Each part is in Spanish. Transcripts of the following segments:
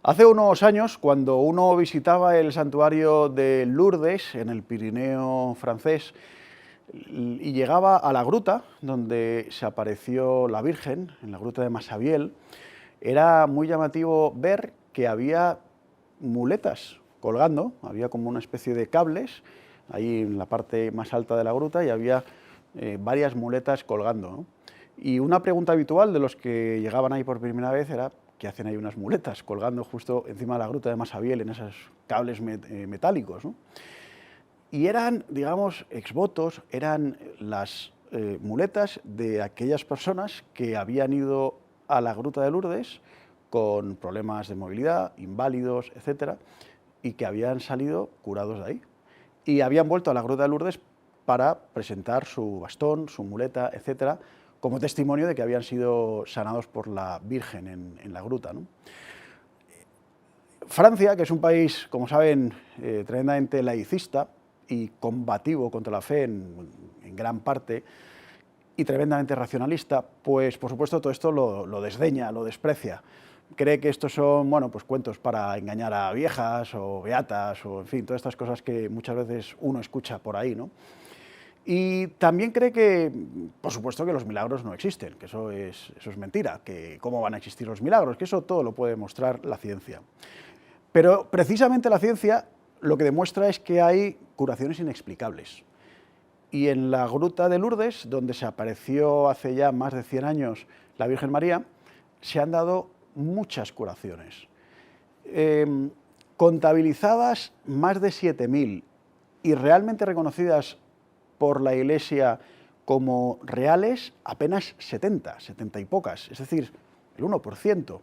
Hace unos años, cuando uno visitaba el santuario de Lourdes, en el Pirineo francés, y llegaba a la gruta donde se apareció la Virgen, en la gruta de Massabielle, era muy llamativo ver que había muletas colgando, había como una especie de cables ahí en la parte más alta de la gruta y había varias muletas colgando, ¿no? Y una pregunta habitual de los que llegaban ahí por primera vez era ¿qué hacen ahí unas muletas colgando justo encima de la gruta de Massabielle en esos cables metálicos, ¿no? Y eran, digamos, exvotos, eran las muletas de aquellas personas que habían ido a la gruta de Lourdes con problemas de movilidad, inválidos, etcétera, y que habían salido curados de ahí. Y habían vuelto a la gruta de Lourdes para presentar su bastón, su muleta, etcétera, como testimonio de que habían sido sanados por la Virgen en la gruta, ¿no? Francia, que es un país, como saben, tremendamente laicista y combativo contra la fe en gran parte, y tremendamente racionalista, pues por supuesto todo esto lo desdeña, lo desprecia. Cree que estos son, bueno, pues cuentos para engañar a viejas o beatas o, en fin, todas estas cosas que muchas veces uno escucha por ahí, ¿no? Y también cree que, por supuesto, que los milagros no existen, que eso es mentira, que cómo van a existir los milagros, que eso todo lo puede demostrar la ciencia. Pero precisamente la ciencia lo que demuestra es que hay curaciones inexplicables. Y en la gruta de Lourdes, donde se apareció hace ya más de 100 años la Virgen María, se han dado muchas curaciones. Contabilizadas más de 7.000 y realmente reconocidas por la Iglesia como reales apenas 70 y pocas, es decir, el 1%.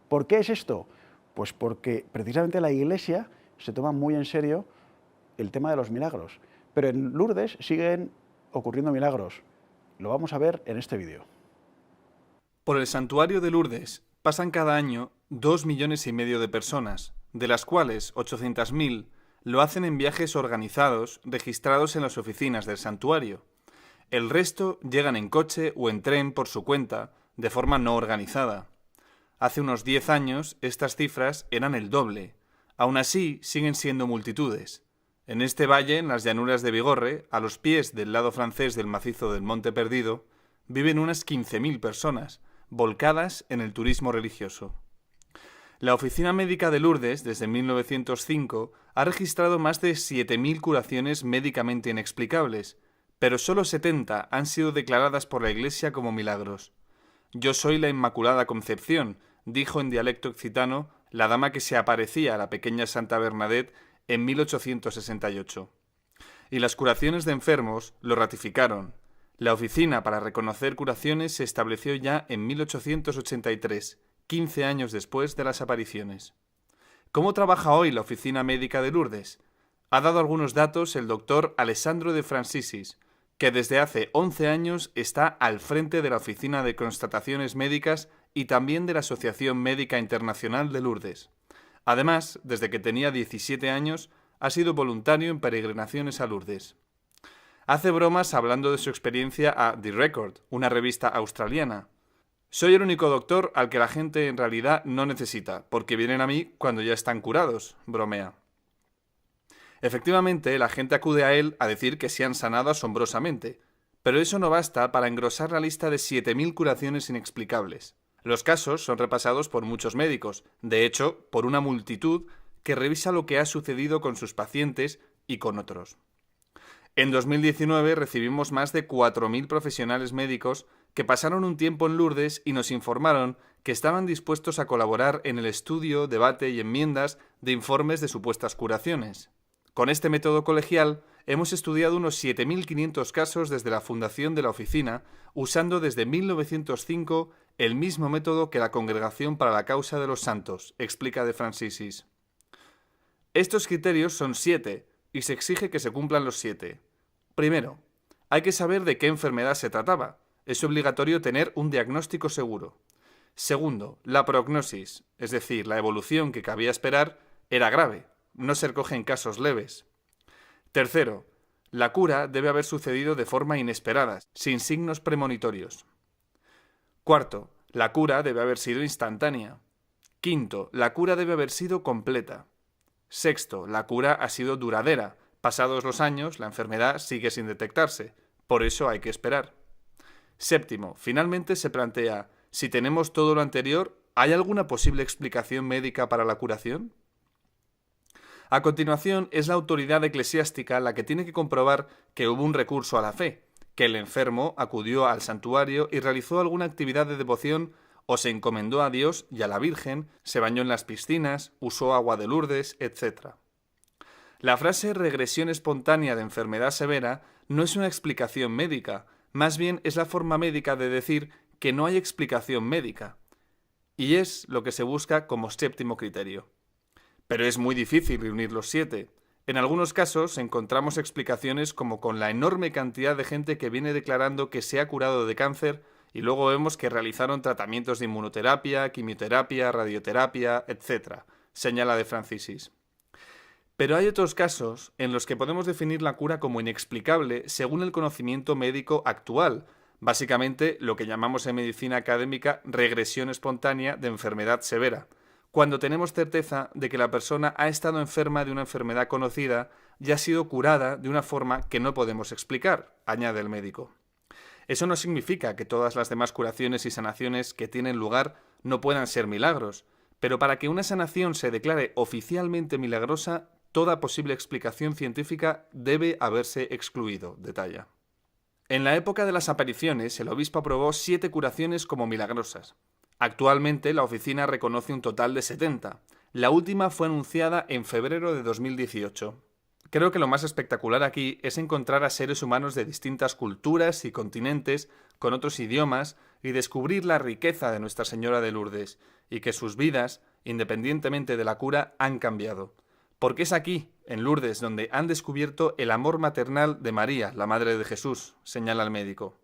¿Por qué es esto? Pues porque precisamente la Iglesia se toma muy en serio el tema de los milagros. Pero en Lourdes siguen ocurriendo milagros. Lo vamos a ver en este vídeo. Por el santuario de Lourdes pasan cada año 2,5 millones de personas, de las cuales 800.000 lo hacen en viajes organizados registrados en las oficinas del santuario. El resto llegan en coche o en tren por su cuenta, de forma no organizada. Hace unos 10 años estas cifras eran el doble. Aún así, siguen siendo multitudes. En este valle, en las llanuras de Bigorre, a los pies del lado francés del macizo del Monte Perdido, viven unas 15.000 personas, volcadas en el turismo religioso. La Oficina Médica de Lourdes, desde 1905, ha registrado más de 7.000 curaciones médicamente inexplicables, pero solo 70 han sido declaradas por la Iglesia como milagros. «Yo soy la Inmaculada Concepción», dijo en dialecto occitano la dama que se aparecía a la pequeña Santa Bernadette en 1868. Y las curaciones de enfermos lo ratificaron. La oficina para reconocer curaciones se estableció ya en 1883, 15 años después de las apariciones. ¿Cómo trabaja hoy la Oficina Médica de Lourdes? Ha dado algunos datos el doctor Alessandro de Francisis, que desde hace 11 años está al frente de la Oficina de Constataciones Médicas y también de la Asociación Médica Internacional de Lourdes. Además, desde que tenía 17 años, ha sido voluntario en peregrinaciones a Lourdes. Hace bromas hablando de su experiencia a The Record, una revista australiana. «Soy el único doctor al que la gente en realidad no necesita, porque vienen a mí cuando ya están curados», bromea. Efectivamente, la gente acude a él a decir que se han sanado asombrosamente, pero eso no basta para engrosar la lista de 7.000 curaciones inexplicables. Los casos son repasados por muchos médicos, de hecho, por una multitud que revisa lo que ha sucedido con sus pacientes y con otros. En 2019 recibimos más de 4.000 profesionales médicos que pasaron un tiempo en Lourdes y nos informaron que estaban dispuestos a colaborar en el estudio, debate y enmiendas de informes de supuestas curaciones. Con este método colegial hemos estudiado unos 7.500 casos desde la fundación de la oficina, usando desde 1905 el mismo método que la Congregación para la Causa de los Santos, explica de Francisis. Estos criterios son 7 y se exige que se cumplan los 7. Primero, hay que saber de qué enfermedad se trataba. Es obligatorio tener un diagnóstico seguro. Segundo, la prognosis, es decir, la evolución que cabía esperar, era grave. No se recogen casos leves. Tercero, la cura debe haber sucedido de forma inesperada, sin signos premonitorios. Cuarto, la cura debe haber sido instantánea. Quinto, la cura debe haber sido completa. Sexto, la cura ha sido duradera. Pasados los años, la enfermedad sigue sin detectarse. Por eso hay que esperar. Séptimo, finalmente se plantea, si tenemos todo lo anterior, ¿hay alguna posible explicación médica para la curación? A continuación, es la autoridad eclesiástica la que tiene que comprobar que hubo un recurso a la fe, que el enfermo acudió al santuario y realizó alguna actividad de devoción o se encomendó a Dios y a la Virgen, se bañó en las piscinas, usó agua de Lourdes, etc. La frase regresión espontánea de enfermedad severa no es una explicación médica, más bien es la forma médica de decir que no hay explicación médica, y es lo que se busca como séptimo criterio. Pero es muy difícil reunir los 7. En algunos casos encontramos explicaciones como con la enorme cantidad de gente que viene declarando que se ha curado de cáncer y luego vemos que realizaron tratamientos de inmunoterapia, quimioterapia, radioterapia, etc., señala de Francisis. Pero hay otros casos en los que podemos definir la cura como inexplicable según el conocimiento médico actual, básicamente lo que llamamos en medicina académica regresión espontánea de enfermedad severa, cuando tenemos certeza de que la persona ha estado enferma de una enfermedad conocida y ha sido curada de una forma que no podemos explicar, añade el médico. Eso no significa que todas las demás curaciones y sanaciones que tienen lugar no puedan ser milagros, pero para que una sanación se declare oficialmente milagrosa, toda posible explicación científica debe haberse excluido, detalla. En la época de las apariciones, el obispo aprobó 7 curaciones como milagrosas. Actualmente, la oficina reconoce un total de 70. La última fue anunciada en febrero de 2018. Creo que lo más espectacular aquí es encontrar a seres humanos de distintas culturas y continentes, con otros idiomas, y descubrir la riqueza de Nuestra Señora de Lourdes, y que sus vidas, independientemente de la cura, han cambiado. Porque es aquí, en Lourdes, donde han descubierto el amor maternal de María, la Madre de Jesús, señala el médico.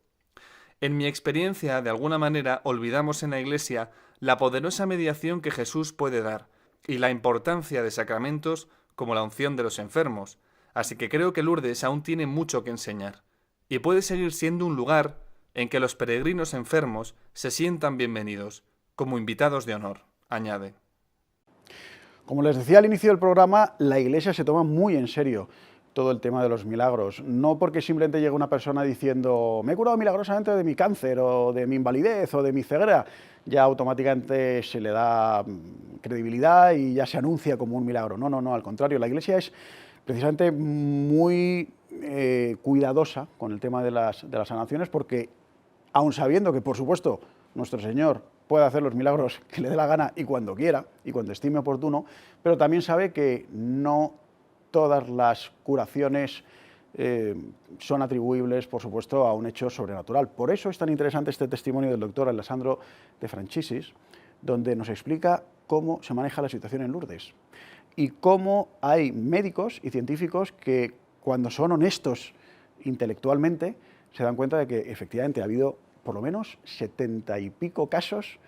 En mi experiencia, de alguna manera, olvidamos en la Iglesia la poderosa mediación que Jesús puede dar y la importancia de sacramentos como la unción de los enfermos, así que creo que Lourdes aún tiene mucho que enseñar y puede seguir siendo un lugar en que los peregrinos enfermos se sientan bienvenidos, como invitados de honor, añade. Como les decía al inicio del programa, la Iglesia se toma muy en serio todo el tema de los milagros, no porque simplemente llegue una persona diciendo me he curado milagrosamente de mi cáncer o de mi invalidez o de mi ceguera, ya automáticamente se le da credibilidad y ya se anuncia como un milagro. No, al contrario, la Iglesia es precisamente muy cuidadosa con el tema de las sanaciones porque, aun sabiendo que, por supuesto, nuestro Señor puede hacer los milagros que le dé la gana y cuando quiera y cuando estime oportuno, pero también sabe que no todas las curaciones son atribuibles, por supuesto, a un hecho sobrenatural. Por eso es tan interesante este testimonio del doctor Alessandro de Francisis, donde nos explica cómo se maneja la situación en Lourdes y cómo hay médicos y científicos que, cuando son honestos intelectualmente, se dan cuenta de que efectivamente ha habido por lo menos 70 y pico casos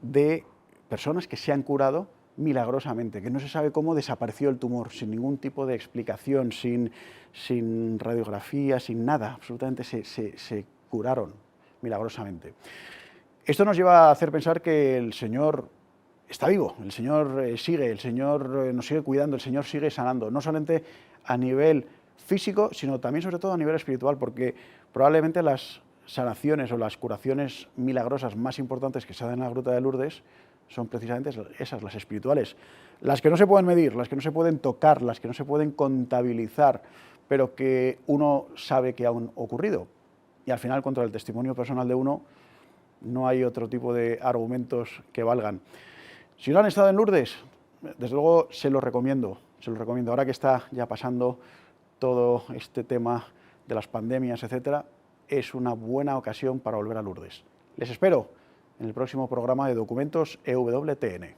de personas que se han curado milagrosamente, que no se sabe cómo desapareció el tumor, sin ningún tipo de explicación, sin radiografía, sin nada, absolutamente se curaron milagrosamente. Esto nos lleva a hacer pensar que el Señor está vivo, el Señor sigue, el Señor nos sigue cuidando, el Señor sigue sanando, no solamente a nivel físico, sino también sobre todo a nivel espiritual, porque probablemente las sanaciones o las curaciones milagrosas más importantes que se dan en la Gruta de Lourdes son precisamente esas, las espirituales, las que no se pueden medir, las que no se pueden tocar, las que no se pueden contabilizar, pero que uno sabe que han ocurrido. Y al final, contra el testimonio personal de uno, no hay otro tipo de argumentos que valgan. Si no han estado en Lourdes, desde luego se lo recomiendo. Ahora que está ya pasando todo este tema de las pandemias, etcétera, es una buena ocasión para volver a Lourdes. Les espero en el próximo programa de Documentos EWTN.